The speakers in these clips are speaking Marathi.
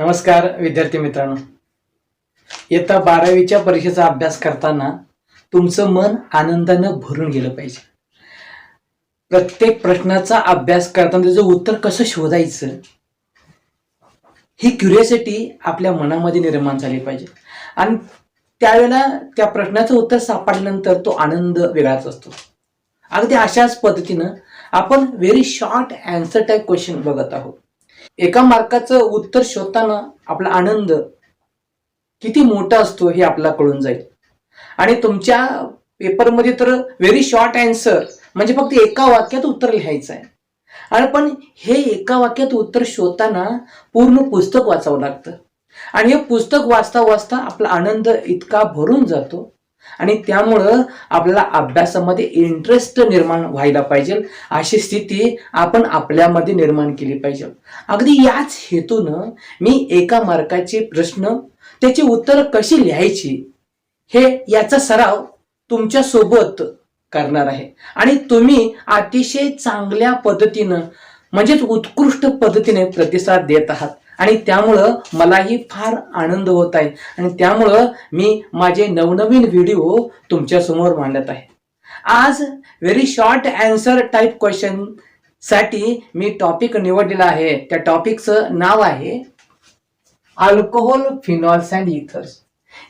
नमस्कार विद्यार्थी मित्रांनो. इयत्ता 12वीच्या परीक्षेचा अभ्यास करताना तुमचं मन आनंदानं भरून गेलं पाहिजे. प्रत्येक प्रश्नाचा अभ्यास करताना त्याचं उत्तर कसं शोधायचं ही क्युरिओसिटी आपल्या मनामध्ये निर्माण झाली पाहिजे. आणि त्यावेळेला त्या प्रश्नाचं उत्तर सापडल्यानंतर तो आनंद वेगळाच असतो. अगदी अशाच पद्धतीनं आपण very short answer type question बघत आहोत. एका मार्काचं उत्तर शोधताना आपला आनंद किती मोठा असतो हे आपल्याला कळून जाईल. आणि तुमच्या पेपरमध्ये तर व्हेरी शॉर्ट अँसर म्हणजे फक्त एका वाक्यात उत्तर लिहायचं आहे. आणि पण हे एका वाक्यात उत्तर शोधताना पूर्ण पुस्तक वाचावं लागतं. आणि हे पुस्तक वाचता वाचता आपला आनंद इतका भरून जातो आणि त्यामुळं आपल्याला अभ्यासामध्ये इंटरेस्ट निर्माण व्हायला पाहिजे. अशी स्थिती आपण आपल्यामध्ये निर्माण केली पाहिजे. अगदी याच हेतूनं मी एका मार्काचे प्रश्न त्याची उत्तर कशी लिहायची हे याचा सराव तुमच्या सोबत करणार आहे. आणि तुम्ही अतिशय चांगल्या पद्धतीनं म्हणजेच उत्कृष्ट पद्धतीने प्रतिसाद देत आहात आणि त्यामुळं मलाही फार आनंद होत आहे. आणि त्यामुळं मी माझे नवनवीन व्हिडिओ तुमच्या समोर मांडत आहे. आज very short answer type question साठी मी टॉपिक निवडलेला आहे. त्या टॉपिकचं नाव आहे अल्कोहोल, फिनॉल्स अँड इथर्स.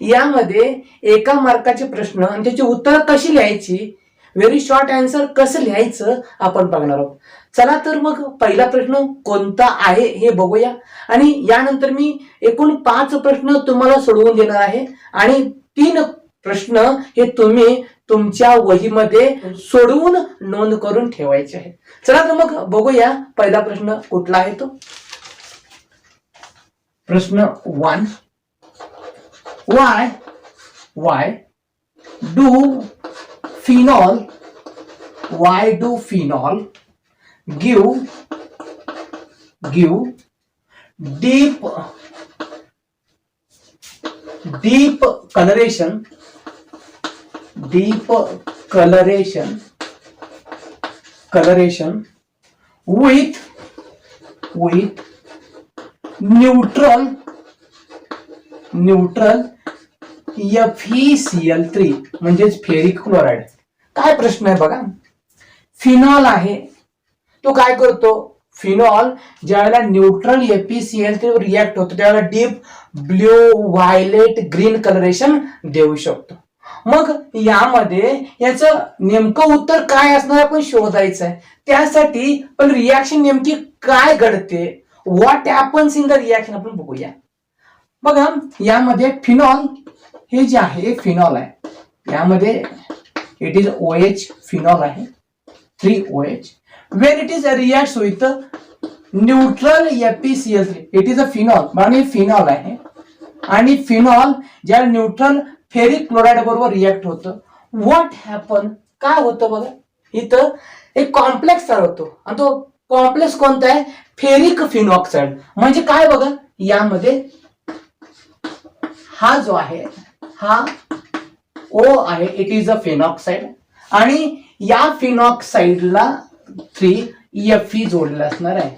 यामध्ये एका मार्काचे प्रश्न आणि त्याची उत्तर कशी लिहायची, व्हेरी शॉर्ट अँसर कसं लिहायचं आपण बघणार आहोत. चला तर मग पहिला प्रश्न कोणता आहे हे बघूया. आणि यानंतर मी एकूण 5 प्रश्न तुम्हाला सोडवून देणार आहे आणि 3 प्रश्न हे तुम्ही तुमच्या वहीमध्ये सोडवून नोंद करून ठेवायचे आहे. चला तर मग बघूया पहिला प्रश्न कुठला आहे तो. प्रश्न 1. Why do phenol give deep coloration with neutral FeCl3 म्हणजेच फेरिक क्लोराइड. काय प्रश्न आहे बघा. फिनॉल आहे तो काय करतो, फिनॉल ज्यावेळेला न्यूट्रल FeCl3 रिॲक्ट होतो त्यावेळेला deep blue, violet, green colouration देऊ शकतो. मग यामध्ये याचं नेमकं उत्तर काय असणार आपण शोधायचं आहे. त्यासाठी पण रिॲक्शन नेमकी काय घडते, what happens in the reaction आपण बघूया. बघा यामध्ये फिनॉल हे जे आहे फिनॉल आहे. यामध्ये इट इज OH फिनॉल आहे 3OH. when it is reacts with neutral FeCl3 it is a phenol म्हणजे फिनॉल आहे. आणि फिनॉल ज्या न्यूट्रल फेरिक क्लोराइड बरोबर रिॲक्ट होतं. व्हॉट हॅपन काय होतं बघा, इथं एक कॉम्प्लेक्स तयार होतो आणि तो कॉम्प्लेक्स कोणता आहे, फेरिक फिनॉक्साइड. म्हणजे काय बघा यामध्ये हा जो आहे हा O आहे, इट इज अ फिनॉक्साइड. आणि या फिनॉक्साइडला 3Fe जोडलेला असणार आहे.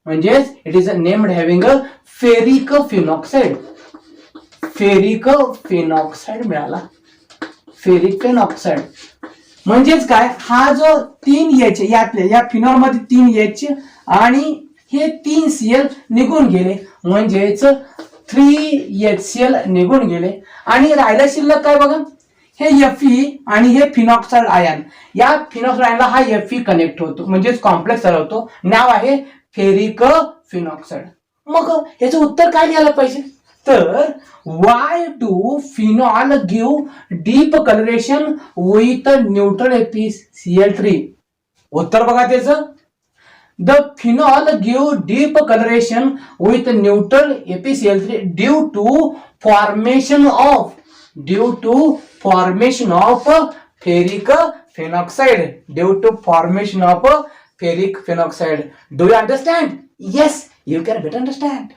म्हणजेच it is named having a ferric phenoxide. Ferric phenoxide मिळाला. फेरिक फिनॉक्साइड म्हणजेच काय, हा जो 3H यातले या फिनॉल मध्ये 3H आणि हे 3Cl निघून गेले म्हणजेच 3HCl निघून गेले. आणि राहिला शिल्लक काय बघा, हे Fe आणि हे फिनॉक्साइड आयन. या फिनॉक्साइड आयनला हा Fe कनेक्ट होतो म्हणजेच कॉम्प्लेक्स तयार होतो. नाव आहे फेरिक फिनॉक्साइड. मग याचं उत्तर काय लिहायला पाहिजे तर why do phenol give deep coloration with neutral FeCl3. उत्तर बघा त्याचं, the phenol give deep coloration with neutral FeCl3 due to formation of ferric phenoxide. Due to formation of ferric phenoxide. Do you understand? Yes, you can better understand.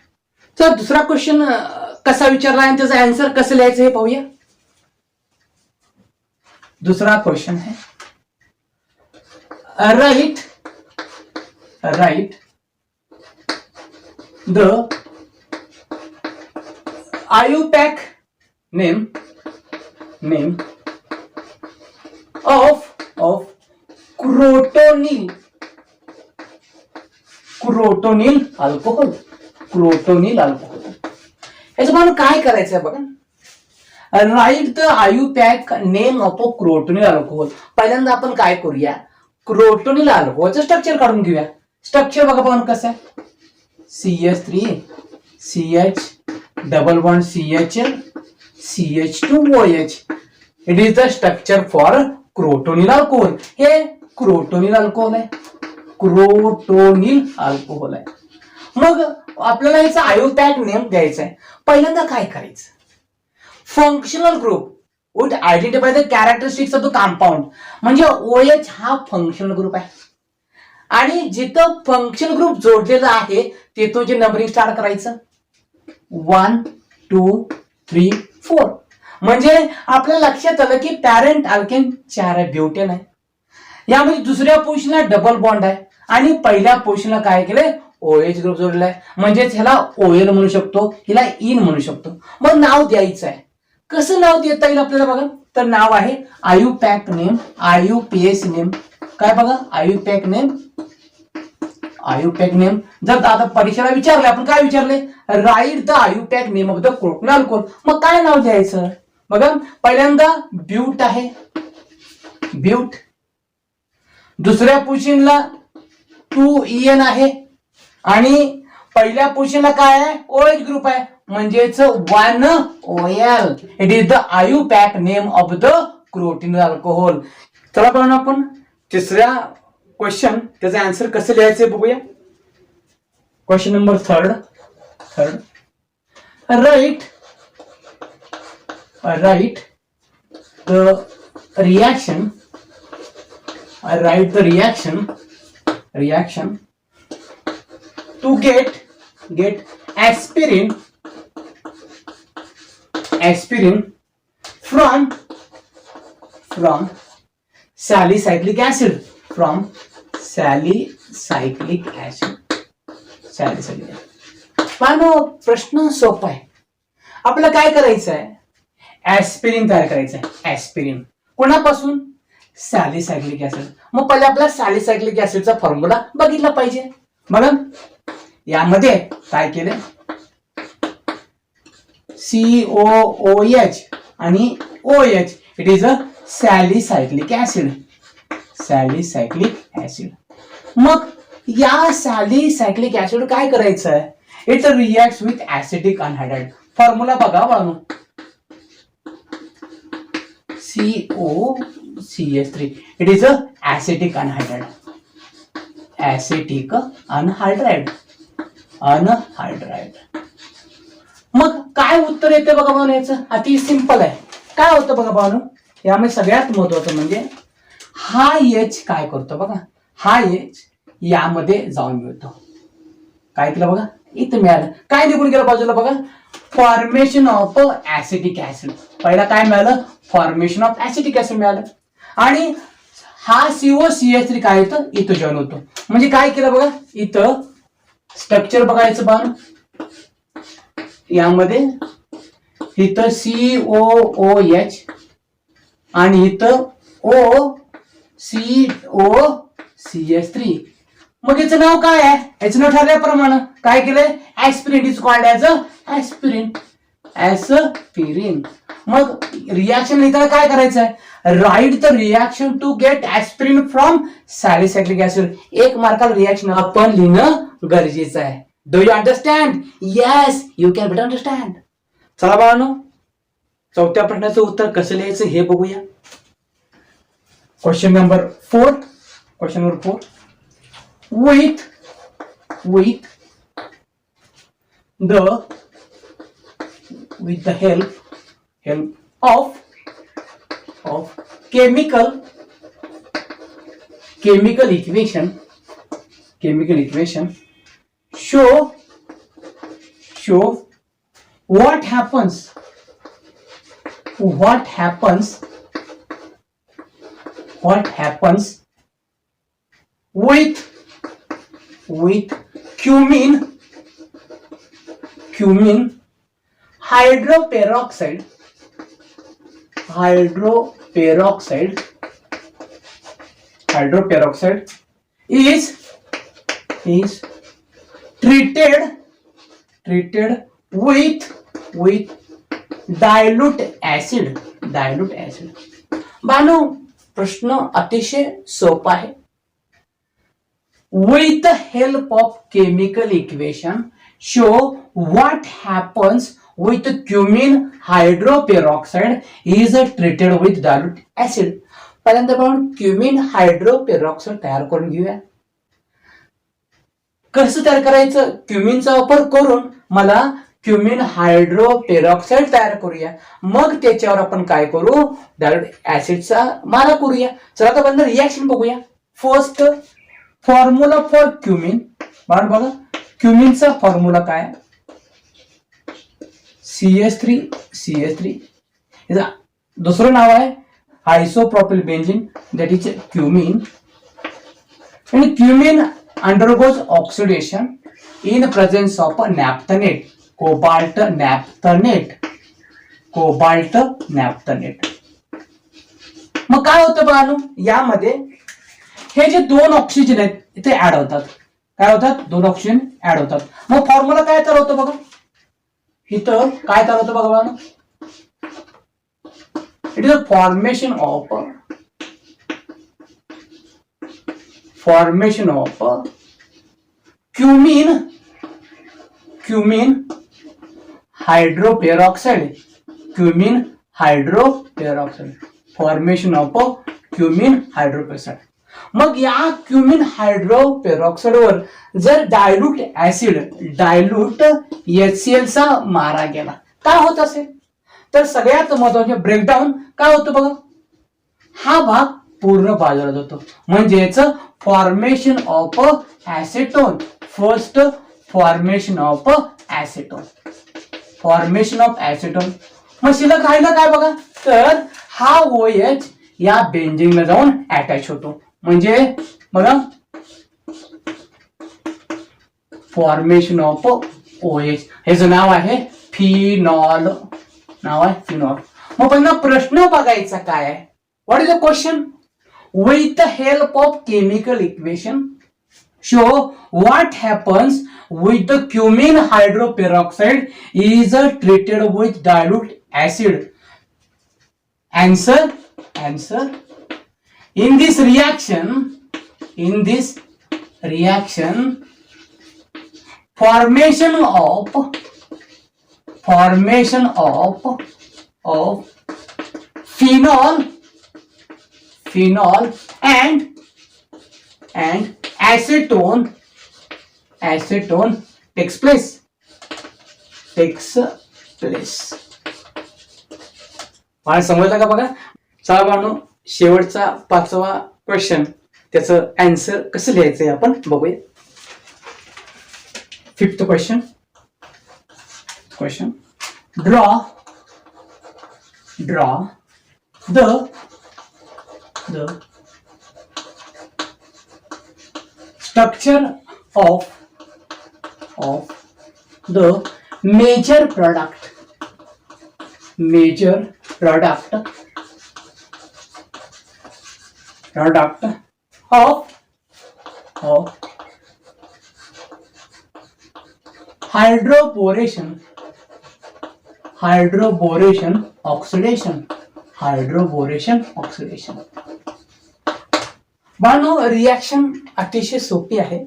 तर दुसरा क्वेश्चन कसा विचारला आणि त्याचा आन्सर कसं लिहायचं हे पाहूया. दूसरा क्वेश्चन है write the IUPAC name of crotonyl alcohol. Crotonyl alcohol. याचं मला काय करायचंय बघा. Right the IUPAC name of a crotonyl alcohol. पहिल्यांदा आपण काय करूया, क्रोटोनिल अल्कोहोलचं स्ट्रक्चर काढून घेऊया. स्ट्रक्चर बघा पण कसं आहे. CH3 CH double bond CHL CH2OH. It is the structure for crotonyl alcohol. हे क्रोटोनिल अल्कोहोल आहे. क्रोटोनिल अल्कोहोल आहे. मग आपल्याला याचा IUPAC नेम द्यायचा आहे. पहिल्यांदा काय करायचं, functional group would identify the characteristics of the compound. म्हणजे OH हा फंक्शनल ग्रुप आहे आणि जिथं फंक्शनल ग्रुप जोडलेला आहे तिथून जे नंबरिंग स्टार्ट करायचं 1 2 3 4. म्हणजे आपल्या लक्षात आलं की पॅरेंट अल्केन 4 आहे, ब्युटेन आहे. यामध्ये दुसऱ्या पोझिशनला डबल बॉन्ड आहे आणि पहिल्या पोझिशनला काय केलंय, OH ग्रुप जोडलाय. म्हणजेच ह्याला OL म्हणू शकतो, हिला इन म्हणू शकतो. मग नाव द्यायचं आहे. कसं नाव देता येईल आपल्याला बघा, तर नाव आहे IUPAC नेम, IUPAC नेम. काय बघा, IUPAC नेम. जर आता परीक्षेला विचारले, आपण काय विचारले, right the IUPAC name of the crotonyl alcohol. मग काय नाव द्यायचं बघा. पहिल्यांदा ब्यूट आहे, ब्यूट. दुसऱ्या पोझिशनला 2EN आहे आणि पहिल्या पोझिशनला काय आहे, OH ग्रुप आहे. म्हणजेच 1OL. It is the IUPAC name of the crotonyl alcohol. चला पाहून आपण तिसऱ्या क्वेश्चन, त्याचा आन्सर कसं लिहायचं बघूया. Question number third. Right the reaction to get aspirin from salicylic acid. पण प्रश्न सोपा आहे. आपल्याला काय करायचं आहे, ऍस्पिरिन तयार करायचं आहे. ऍस्पिरिन कोणापासून, सॅलिसायक्लिक ऍसिड. मग पहिले आपला सॅलिसायक्लिक ऍसिडचा फॉर्म्युला बघितला पाहिजे. बघा यामध्ये काय केलं, COOH आणि OH. It is a salicylic acid. मग या सॅलिसायक्लिक ऍसिड काय करायचं आहे, it reacts with acetic anhydride. Formula बघा बाळांनो, COCH3. It is a acetic anhydride. मग काय उत्तर येते बघा भाऊ, याचं अति सिंपल आहे. काय होतं बघा भाऊ, यामध्ये सगळ्यात महत्वाचं म्हणजे हा H काय करतो बघा, हा H यामध्ये जाऊन मिळतो. काय केलं बघा, इथं मिळालं. काय निघून गेलं बाजूला बघा, फॉर्मेशन ऑफ ऍसिटिक ऍसिड. पहिला काय मिळालं, फॉर्मेशन ऑफ ऍसिटिक ऍसिड मिळालं. आणि हा COCH3 काय होतं, इथं जॉईन होतो. म्हणजे काय केलं बघा, इथं स्ट्रक्चर बघायचं बघ, यामध्ये इथं COOH आणि इथं OCOCH3. मग याचं नाव काय आहे, याचं नाव ठरल्याप्रमाणे काय केलंय, aspirin. Is called as aspirin. मग रिएक्शन लिहिताना काय करायचं आहे, right the reaction to get aspirin from salicylic acid. एक मार्काला रिएक्शन आपण लिहिणं गरजेचं आहे. Do you understand? Yes, you can better understand. चला बाळांनो, चौथ्या प्रश्नाचं उत्तर कसं लिहायचं हे बघूया. Question number 4. with the help of chemical equation show what happens with cumin हायड्रोपेरॉक्साइड हायड्रोपेरॉक्साइड हायड्रोपेरॉक्साइड is treated with dilute acid. Bano प्रश्न अतिशय सोपा आहे. With the help of chemical equation show what happens with cumin hydroperoxide is treated with dilute acid. पहिल्यांदा आपण क्युमिन हायड्रोपेरॉक्साइड तयार करून घेऊया. कसं तयार करायचं? क्युमिनचा वापर करून मला क्युमिन हायड्रोपेरॉक्साइड तयार करूया. मग त्याच्यावर आपण काय करू? डायल्यूट ऍसिडचा मारा करूया. चला आता बंद रिएक्शन बघूया. First formula for cumin. बघा क्युमिनचा फॉर्म्युला काय? CH3. दुसरं नाव आहे isopropyl benzene, that is cumin. And cumin undergoes oxidation in presence of naphthenate, cobalt naphthenate. मग काय होतं बघा, यामध्ये हे जे दोन ऑक्सिजन आहेत इथे ऍड होतात. काय होतात? दोन ऑक्सिजन ऍड होतात. मग फॉर्म्युला काय तयार होतं बघा, इथं काय तयार होतं बघा बघा. It is a formation of cumin hydroperoxide. Formation of cumin hydroperoxide. मग या क्युमिन हायड्रोपेरॉक्साइड वर जर डायल्यूट HCl चा मारा गेला काय होत असेल? तर सगळ्यात महत्वाचे ब्रेकडाऊन काय होतं बघा, हा भाग पूर्ण बाजूला जातो. म्हणजेच formation of acetone. First formation of acetone. मग शिल्लक राहिलं काय बघा, तर हा OH या बेंझिनला जाऊन अटॅच होतो. म्हणजे बघा फॉर्मेशन ऑफ OH. ह्याचं नाव आहे फिनॉल. मग पहिला प्रश्न बघायचा काय आहे? What is the question? With the help of chemical equation show what happens with the cumene hydroperoxide is treated with dilute acid. Answer. In this reaction, formation of phenol and acetone takes place. मला समजलं का बघा. चला बाळांनो, शेवटचा 5वा क्वेश्चन, त्याचं आन्सर कसं लिहायचंय आपण बघूया. 5th question. Draw the structure of the major product of hydroboration oxidation. बाळांनो, रिएक्शन अतिशय सोपी आहे,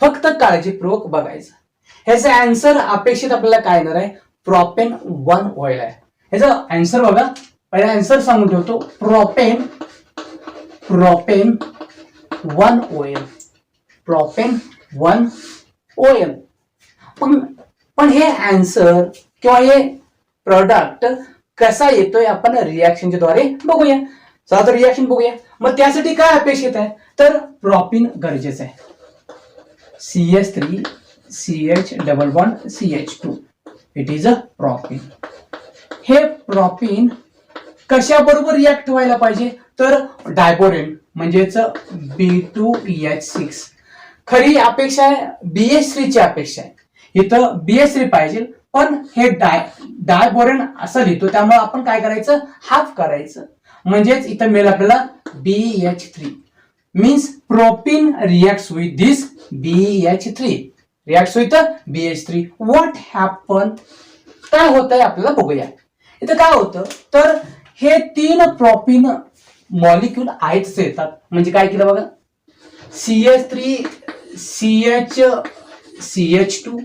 फक्त काळजीपूर्वक बघायचं. ह्याचा आन्सर अपेक्षित आपल्याला काय येणार आहे? प्रोपेन 1 ऑइल आहे. ह्याचा आन्सर बघा, पहिला आन्सर सांगून ठेवतो. Propane 1 oil. पण हे आन्सर किंवा हे प्रोडक्ट कसा येतोय आपण रिएक्शनच्या द्वारे बघूया. चला तर रिएक्शन बघूया. मग त्यासाठी काय अपेक्षित आहे? तर प्रोपीन गरजेचं आहे. CH3 CH double bond CH2. It is a propene. हे प्रोपीन कशा बरोबर रिएक्ट व्हायला पाहिजे? तर डायबोरेन म्हणजेच B2H6. खरी अपेक्षा आहे BH3 ची अपेक्षा आहे. इथं BH3 पाहिजे, पण हे डायबोरेन असं लिहितो, त्यामुळे आपण काय करायचं, हाफ करायचं. म्हणजेच इथं मिळेल आपल्याला BH3 means propene reacts with this BH3 reacts with BH3. What happen, काय होतंय आपल्याला बघूया. इथं काय होतं तर हे 3 प्रोपीन मॉलिक्यूल आहेच येतात. म्हणजे काय केलं बघा, CH3 CH CH2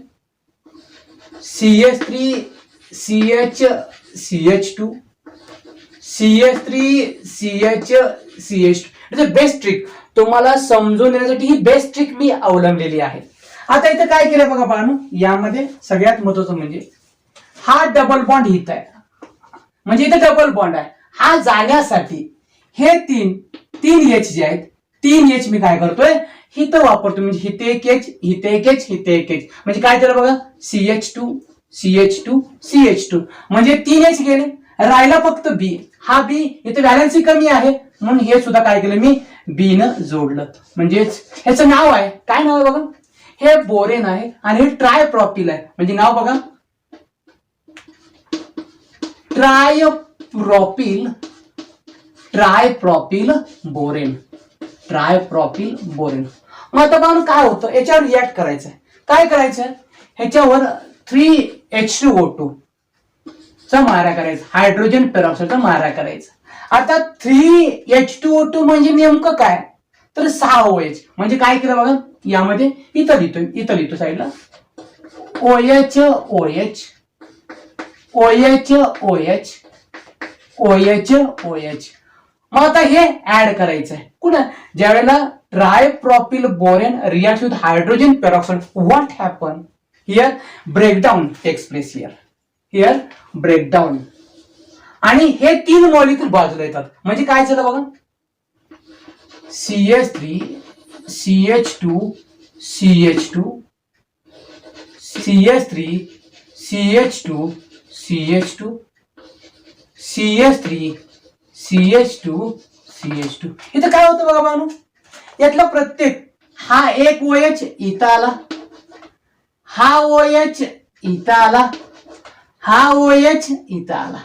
CH3 CH CH2 CH3 CH CH2. It's best trick, तुम्हाला समजून देण्यासाठी ही बेस्ट ट्रिक मी अवलंबलेली आहे. आता इथं काय केलं बघा बाळांनो, यामध्ये सगळ्यात महत्वाचं म्हणजे हा डबल बॉन्ड इथं आहे, म्हणजे इथं डबल बॉन्ड आहे. हा जाण्यासाठी हे तीन एच जे आहेत, 3 एच मी काय करतोय, इथं वापरतो. म्हणजे इथे एक एच, इथे एक एच, इथे एक एच. म्हणजे काय झालं बघा, CH2 CH2 CH2. म्हणजे 3 एच गेले, राहिला फक्त बी. हा बी इथे व्हॅलेन्सी कमी आहे म्हणून हे सुद्धा काय केलं मी, बी न जोडलं. म्हणजेच ह्याचं नाव आहे, काय नाव आहे बघा, हे बोरेन आहे आणि हे ट्रायप्रॉपिल आहे. म्हणजे नाव बघा, ट्रायप्रॉपिल बोरेन. ट्रायप्रॉपिल बोरेन. मग आता बघा काय होतं, याच्यावर रिॲक्ट करायचं. काय करायचं, ह्याच्यावर 3H2O2 चा मारा करायचा, हायड्रोजन पेरॉक्साईडचा मारा करायचा. आता 3H2O2 म्हणजे नेमकं काय, तर 6OH. म्हणजे काय केलं बघा, यामध्ये इथं लिहितो साईडला OH OH OH OH OH OH. मग आता हे ऍड करायचं आहे कुठं, ज्यावेळेला tripropyl borane react with hydrogen peroxide. What happen here, breakdown takes place here breakdown. आणि हे 3 मॉलिक्यूल बाजूला येतात. म्हणजे काय झालं बघा, CH3 CH2 CH2 CH3 CH2 CH2 CH3 CH2 CH2. इथं काय होतं बघा बानू, यातला प्रत्येक हा एक OH इथं आला, हा OH इथं आला, हा OH इथं आला.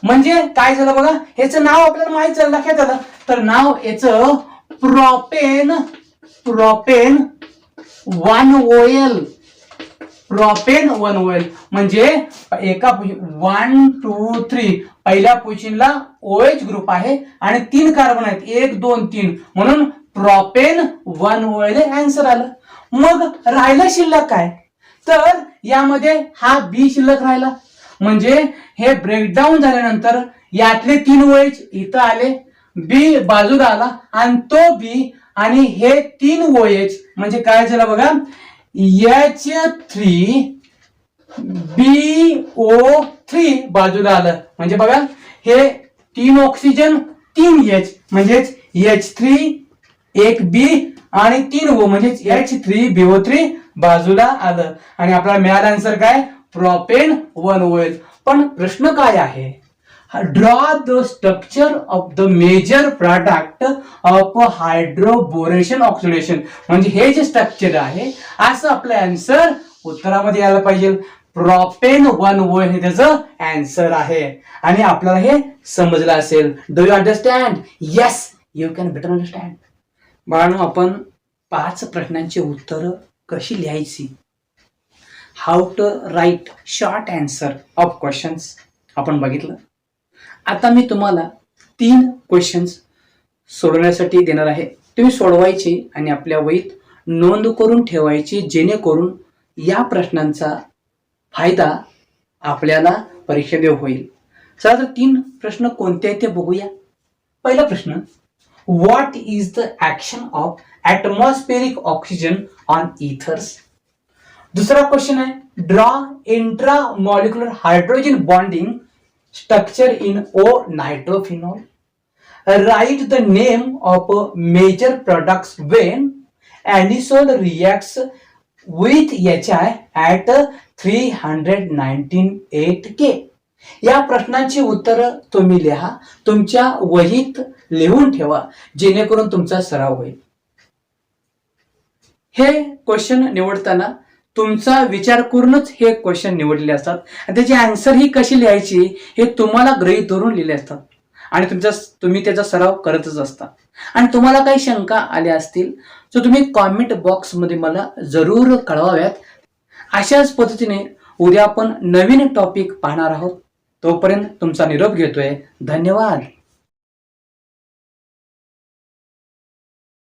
म्हणजे काय झालं बघा, ह्याचं नाव आपल्याला माहित झालं, लक्षात आलं. तर नाव याचं प्रोपेन 1OL. Propane 1OL. म्हणजे एका 1 2 3 पहिल्या पोझिशनला OH ग्रुप आहे आणि 3 कार्बन आहेत, 1 2 3, म्हणून प्रोपेन 1OL आन्सर आलं. मग राहिलं शिल्लक काय, तर यामध्ये हा बी शिल्लक राहिला. म्हणजे हे ब्रेकडाऊन झाल्यानंतर यातले 3 OH इथं आले, बी बाजूला आला आणि तो बी आणि हे 3 OH म्हणजे काय झालं बघा, H3BO3 बाजूला आलं. म्हणजे बघा हे 3 ऑक्सिजन 3 H म्हणजेच H3 एक बी आणि 3 O म्हणजेच H3BO3 बाजूला आलं. आणि आपल्याला मिळाला आन्सर काय, प्रोपेन 1OL. पण प्रश्न काय आहे, draw the structure of the major product of hydroboration oxidation. म्हणजे हे जे स्ट्रक्चर आहे असं आपलं आन्सर उत्तरामध्ये यायला पाहिजे. प्रोपेन 1OL हे त्याचं आन्सर आहे आणि आपल्याला हे समजलं असेल. Do you understand? Yes, you can better understand. बाळांनो, आपण 5 प्रश्नांची उत्तर कशी लिहायची, how to write short answer of questions आपण बघितलं. आता मी तुम्हाला 3 क्वेश्चन्स सोडवण्यासाठी देणार आहे. तुम्ही सोडवायचे आणि आपल्या वहीत नोंद करून ठेवायची, जेणेकरून या प्रश्नांचा फायदा आपल्याला परीक्षेत होईल. चला तर 3 प्रश्न कोणते आहेत ते बघूया. पहिला प्रश्न, what is the action of atmospheric oxygen on ethers. दुसरा क्वेश्चन आहे, draw intra molecular hydrogen bonding structure in O nitrophenol. Write the name of major products when anisole reacts with HI at 398 K. या प्रश्नांची उत्तर तुम्ही लिहा, तुमच्या वहीत लिहून ठेवा, जेणेकरून तुमचा सराव होईल. हे क्वेश्चन निवडताना तुमचा विचार करूनच हे क्वेश्चन निवडलेले असतात आणि त्याची आन्सर ही कशी लिहायची हे तुम्हाला गृहीत धरून लिहिले असतात आणि तुम्ही त्याचा सराव करतच असता. आणि तुम्हाला काही शंका आल्या असतील तर तुम्ही कॉमेंट बॉक्समध्ये मला जरूर कळवाव्यात. अशाच पद्धतीने उद्या आपण नवीन टॉपिक पाहणार आहोत. तोपर्यंत तुमचा निरोप घेतोय. धन्यवाद.